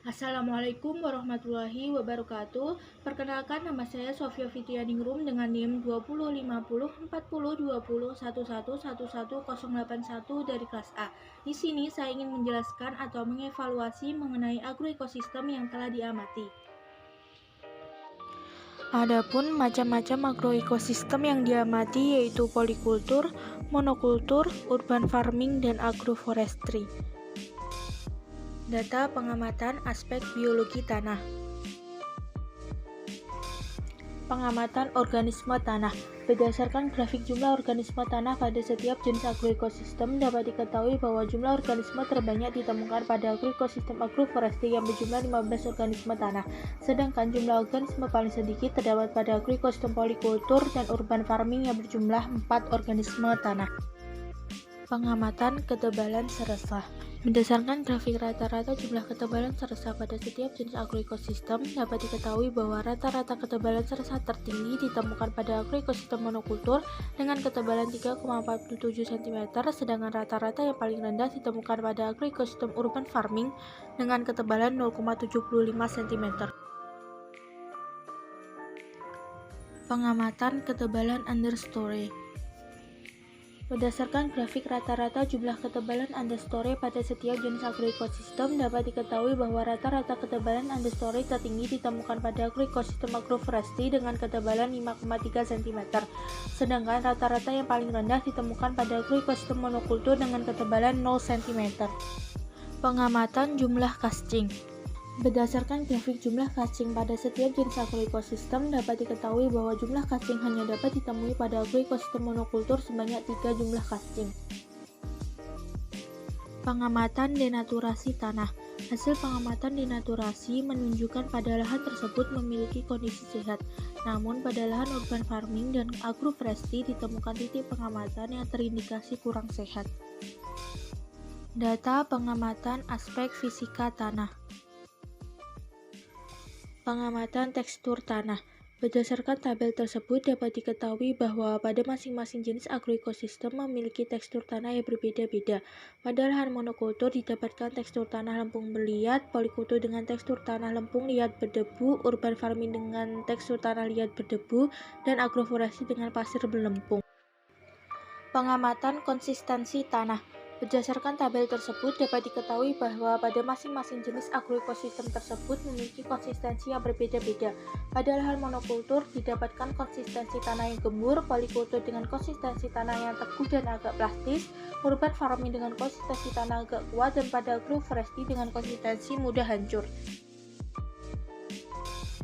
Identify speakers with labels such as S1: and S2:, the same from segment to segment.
S1: Assalamualaikum warahmatullahi wabarakatuh. Perkenalkan, nama saya Sofia Fitrianingrum dengan NIM 2050402011111101 dari kelas A. Di sini saya ingin menjelaskan atau mengevaluasi mengenai agroekosistem yang telah diamati. Adapun macam-macam agroekosistem yang diamati yaitu polikultur, monokultur, urban farming, dan agroforestry. Data pengamatan aspek biologi tanah. Pengamatan organisme tanah. Berdasarkan grafik jumlah organisme tanah pada setiap jenis agroekosistem, dapat diketahui bahwa jumlah organisme terbanyak ditemukan pada agroekosistem agroforestry yang berjumlah 15 organisme tanah, sedangkan jumlah organisme paling sedikit terdapat pada agroekosistem polikultur dan urban farming yang berjumlah 4 organisme tanah. Pengamatan ketebalan seresah. Berdasarkan grafik rata-rata jumlah ketebalan seresah pada setiap jenis agroekosistem, dapat diketahui bahwa rata-rata ketebalan seresah tertinggi ditemukan pada agroekosistem monokultur dengan ketebalan 3,47 cm, sedangkan rata-rata yang paling rendah ditemukan pada agroekosistem urban farming dengan ketebalan 0,75 cm. Pengamatan ketebalan understory. Berdasarkan grafik rata-rata jumlah ketebalan understory pada setiap jenis agroekosistem, dapat diketahui bahwa rata-rata ketebalan understory tertinggi ditemukan pada agroekosistem agroforestry dengan ketebalan 5,3 cm, sedangkan rata-rata yang paling rendah ditemukan pada agroekosistem monokultur dengan ketebalan 0 cm. Pengamatan jumlah casing. Berdasarkan grafik jumlah casing pada setiap jenis agroekosistem, dapat diketahui bahwa jumlah casing hanya dapat ditemui pada agroekosistem monokultur sebanyak 3 jumlah casing. Pengamatan denaturasi tanah. Hasil pengamatan denaturasi menunjukkan pada lahan tersebut memiliki kondisi sehat. Namun pada lahan urban farming dan agroforestry ditemukan titik pengamatan yang terindikasi kurang sehat. Data pengamatan aspek fisika tanah. Pengamatan tekstur tanah. Berdasarkan tabel tersebut dapat diketahui bahwa pada masing-masing jenis agroekosistem memiliki tekstur tanah yang berbeda-beda. Pada lahan monokultur didapatkan tekstur tanah lempung berliat, polikultur dengan tekstur tanah lempung liat berdebu, urban farming dengan tekstur tanah liat berdebu, dan agroforestry dengan pasir berlempung. Pengamatan konsistensi tanah. Berdasarkan tabel tersebut dapat diketahui bahwa pada masing-masing jenis agroekosistem tersebut memiliki konsistensi yang berbeda-beda. Pada lahan monokultur didapatkan konsistensi tanah yang gembur, polikultur dengan konsistensi tanah yang teguh dan agak plastis, urban farming dengan konsistensi tanah agak kuat, dan pada agroforestry dengan konsistensi mudah hancur.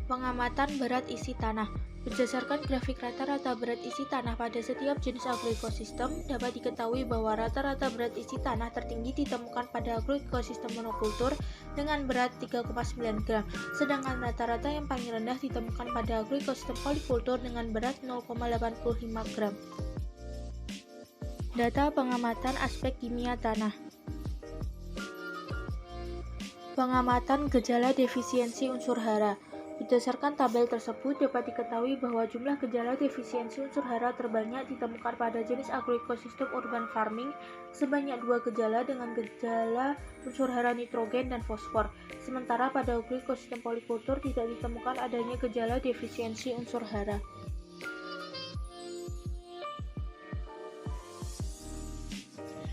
S1: Pengamatan berat isi tanah. Berdasarkan grafik rata-rata berat isi tanah pada setiap jenis agroekosistem, dapat diketahui bahwa rata-rata berat isi tanah tertinggi ditemukan pada agroekosistem monokultur dengan berat 3,9 gram, sedangkan rata-rata yang paling rendah ditemukan pada agroekosistem polikultur dengan berat 0,85 gram. Data pengamatan aspek kimia tanah. Pengamatan gejala defisiensi unsur hara. Berdasarkan tabel tersebut dapat diketahui bahwa jumlah gejala defisiensi unsur hara terbanyak ditemukan pada jenis agroekosistem urban farming sebanyak 2 gejala dengan gejala unsur hara nitrogen dan fosfor. Sementara pada agroekosistem polikultur tidak ditemukan adanya gejala defisiensi unsur hara.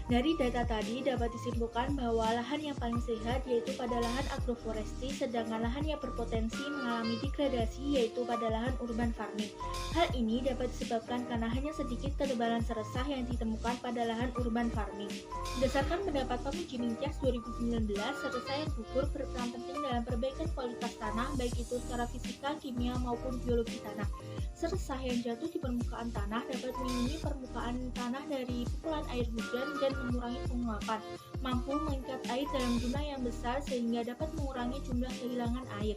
S1: Dari data tadi dapat disimpulkan bahwa lahan yang paling sehat yaitu pada lahan agroforestry, sedangkan lahan yang berpotensi mengalami degradasi yaitu pada lahan urban farming. Hal ini dapat disebabkan karena hanya sedikit ketebalan seresah yang ditemukan pada lahan urban farming. Berdasarkan pendapat penguji Mintyas 2019, seresah yang gugur berperan penting dalam perbaikan kualitas tanah, baik itu secara fisika, kimia, maupun biologi tanah. Seresah yang jatuh di permukaan tanah dapat melindungi permukaan tanah dari pukulan air hujan dan mengurangi penguapan, mampu mengikat air dalam jumlah yang besar sehingga dapat mengurangi jumlah kehilangan air.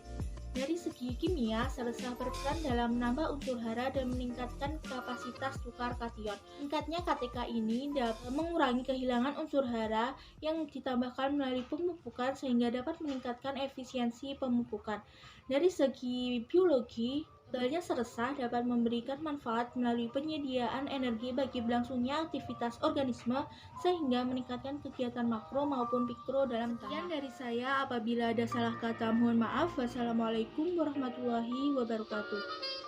S1: Dari segi kimia, seresah berperan dalam menambah unsur hara dan meningkatkan kapasitas tukar kation. Meningkatnya KTK ini dapat mengurangi kehilangan unsur hara yang ditambahkan melalui pemupukan sehingga dapat meningkatkan efisiensi pemupukan. Dari segi biologi, Modalnya seresah dapat memberikan manfaat melalui penyediaan energi bagi berlangsungnya aktivitas organisme sehingga meningkatkan kegiatan makro maupun mikro dalam tanah. Sekian dari saya, apabila ada salah kata mohon maaf. Wassalamualaikum warahmatullahi wabarakatuh.